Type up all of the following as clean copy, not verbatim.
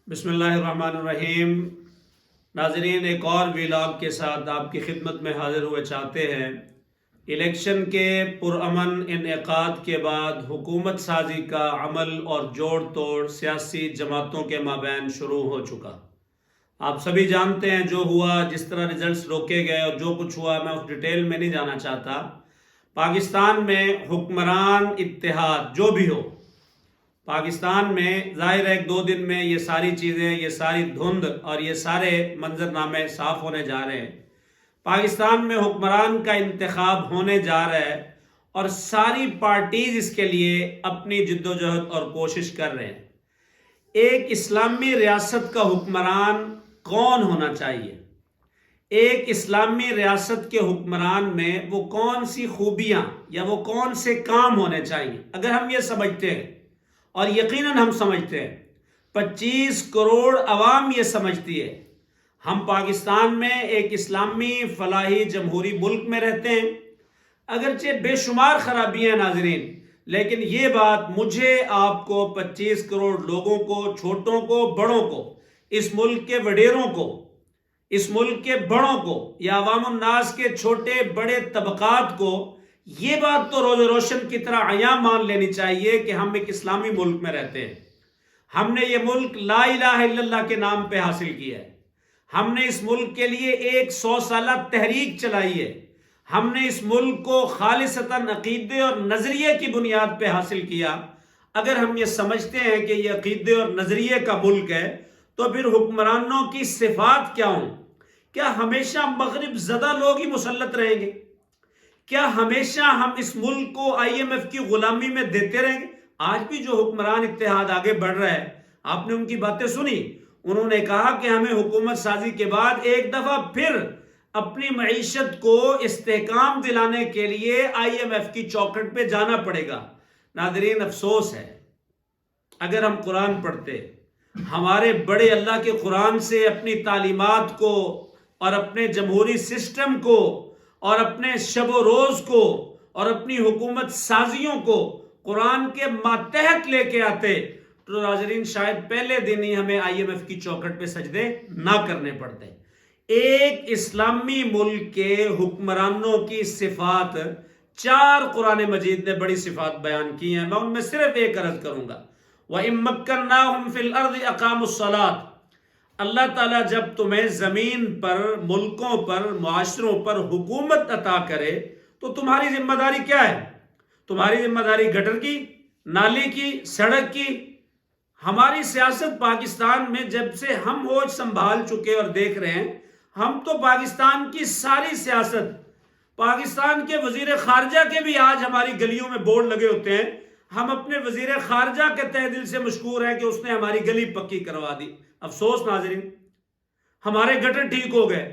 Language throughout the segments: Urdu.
بسم اللہ الرحمن الرحیم۔ ناظرین، ایک اور ویلاگ کے ساتھ آپ کی خدمت میں حاضر ہوئے چاہتے ہیں۔ الیکشن کے پرامن انعقاد کے بعد حکومت سازی کا عمل اور جوڑ توڑ سیاسی جماعتوں کے مابین شروع ہو چکا۔ آپ سبھی جانتے ہیں جو ہوا، جس طرح ریزلٹس روکے گئے اور جو کچھ ہوا، میں اس ڈیٹیل میں نہیں جانا چاہتا۔ پاکستان میں حکمران اتحاد جو بھی ہو، پاکستان میں ظاہر ہے ایک دو دن میں یہ ساری چیزیں، یہ ساری دھند اور یہ سارے منظرنامے صاف ہونے جا رہے ہیں۔ پاکستان میں حکمران کا انتخاب ہونے جا رہا ہے اور ساری پارٹیز اس کے لیے اپنی جد و جہد اور کوشش کر رہے ہیں۔ ایک اسلامی ریاست کا حکمران کون ہونا چاہیے؟ ایک اسلامی ریاست کے حکمران میں وہ کون سی خوبیاں یا وہ کون سے کام ہونے چاہیے؟ اگر ہم یہ سمجھتے ہیں، اور یقیناً ہم سمجھتے ہیں، 25 کروڑ عوام یہ سمجھتی ہے، ہم پاکستان میں ایک اسلامی فلاحی جمہوری ملک میں رہتے ہیں۔ اگرچہ بے شمار خرابیاں ہیں ناظرین، لیکن یہ بات مجھے، آپ کو، 25 کروڑ لوگوں کو، چھوٹوں کو، بڑوں کو، اس ملک کے وڈیروں کو، اس ملک کے بڑوں کو، یا عوام الناس کے چھوٹے بڑے طبقات کو، یہ بات تو روز روشن کی طرح عیاں مان لینی چاہیے کہ ہم ایک اسلامی ملک میں رہتے ہیں۔ ہم نے یہ ملک لا الہ الا اللہ کے نام پہ حاصل کیا ہے۔ ہم نے اس ملک کے لیے ایک 100 سالہ تحریک چلائی ہے۔ ہم نے اس ملک کو خالصتاً عقیدے اور نظریے کی بنیاد پہ حاصل کیا۔ اگر ہم یہ سمجھتے ہیں کہ یہ عقیدے اور نظریے کا ملک ہے، تو پھر حکمرانوں کی صفات کیا ہوں؟ کیا ہمیشہ مغرب زدہ لوگ ہی مسلط رہیں گے؟ کیا ہمیشہ ہم اس ملک کو IMF کی غلامی میں دیتے رہیں گے؟ آج بھی جو حکمران اتحاد آگے بڑھ رہا ہے، آپ نے ان کی باتیں سنی۔ انہوں نے کہا کہ ہمیں حکومت سازی کے بعد ایک دفعہ پھر اپنی معیشت کو استحکام دلانے کے لیے IMF کی چوکھٹ پہ جانا پڑے گا۔ ناظرین، افسوس ہے، اگر ہم قرآن پڑھتے، ہمارے بڑے اللہ کے قرآن سے اپنی تعلیمات کو اور اپنے جمہوری سسٹم کو اور اپنے شب و روز کو اور اپنی حکومت سازیوں کو قرآن کے ماتحت لے کے آتے، تو ناظرین شاید پہلے دن ہی ہمیں IMF کی چوکھٹ پہ سجدے نہ کرنے پڑتے۔ ایک اسلامی ملک کے حکمرانوں کی صفات 4 قرآن مجید نے بڑی صفات بیان کی ہیں، میں ان میں صرف ایک عرض کروں گا۔ وَإِن مَّكَّنَّاهُمْ فِي الْأَرْضِ أَقَامُوا الصَّلَاةَ۔ اللہ تعالیٰ جب تمہیں زمین پر، ملکوں پر، معاشروں پر حکومت عطا کرے تو تمہاری ذمہ داری کیا ہے؟ تمہاری ذمہ داری گٹر کی، نالی کی، سڑک کی۔ ہماری سیاست پاکستان میں جب سے ہم ہوش سنبھال چکے اور دیکھ رہے ہیں، ہم تو پاکستان کی ساری سیاست، پاکستان کے وزیر خارجہ کے بھی آج ہماری گلیوں میں بورڈ لگے ہوتے ہیں، ہم اپنے وزیر خارجہ کے تہ دل سے مشکور ہیں کہ اس نے ہماری گلی پکی کروا دی۔ افسوس ناظرین، ہمارے گٹر ٹھیک ہو گئے،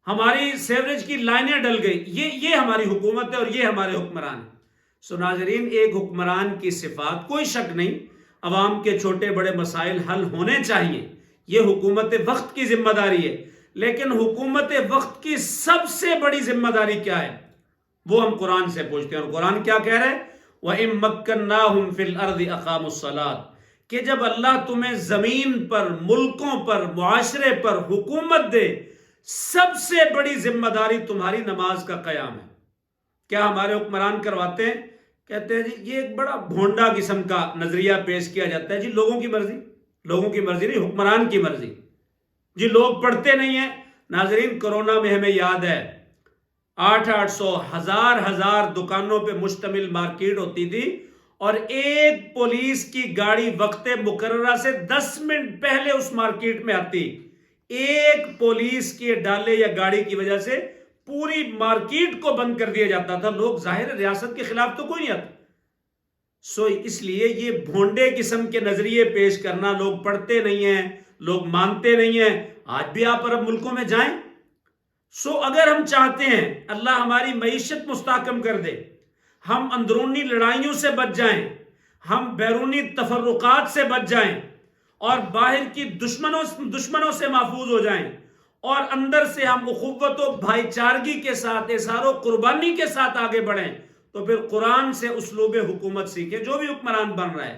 ہماری سیوریج کی لائنیں ڈل گئی۔ یہ ہماری حکومت ہے اور یہ ہمارے حکمران ہیں۔ سو ناظرین، ایک حکمران کی صفات، کوئی شک نہیں، عوام کے چھوٹے بڑے مسائل حل ہونے چاہیے، یہ حکومت وقت کی ذمہ داری ہے۔ لیکن حکومت وقت کی سب سے بڑی ذمہ داری کیا ہے؟ وہ ہم قرآن سے پوچھتے ہیں، اور قرآن کیا کہہ رہے ہیں؟ وَإِن مَّكَّنَّاهُمْ فِي الْأَرْضِ أَقَامُوا الصَّلَاةَ، کہ جب اللہ تمہیں زمین پر، ملکوں پر، معاشرے پر حکومت دے، سب سے بڑی ذمہ داری تمہاری نماز کا قیام ہے۔ کیا ہمارے حکمران کرواتے ہیں؟ کہتے ہیں جی یہ ایک بڑا بھونڈا قسم کا نظریہ پیش کیا جاتا ہے، جی لوگوں کی مرضی، لوگوں کی مرضی نہیں، حکمران کی مرضی۔ جی لوگ پڑھتے نہیں ہیں۔ ناظرین، کرونا میں ہمیں یاد ہے 800 ہزار دکانوں پہ مشتمل مارکیٹ ہوتی تھی، اور ایک پولیس کی گاڑی وقت مقررہ سے 10 منٹ پہلے اس مارکیٹ میں آتی۔ ایک پولیس کے ڈالے یا گاڑی کی وجہ سے پوری مارکیٹ کو بند کر دیا جاتا تھا۔ لوگ ظاہر ریاست کے خلاف تو کوئی نہیں آتا۔ سو اس لیے یہ بھونڈے قسم کے نظریے پیش کرنا، لوگ پڑھتے نہیں ہیں، لوگ مانتے نہیں ہیں۔ آج بھی آپ عرب ملکوں میں جائیں۔ سو اگر ہم چاہتے ہیں اللہ ہماری معیشت مستحکم کر دے، ہم اندرونی لڑائیوں سے بچ جائیں، ہم بیرونی تفرقات سے بچ جائیں، اور باہر کی دشمنوں سے محفوظ ہو جائیں، اور اندر سے ہم اخوت و بھائی چارگی کے ساتھ، اظہار و قربانی کے ساتھ آگے بڑھیں، تو پھر قرآن سے اسلوب حکومت سیکھیں۔ جو بھی حکمران بن رہا ہے،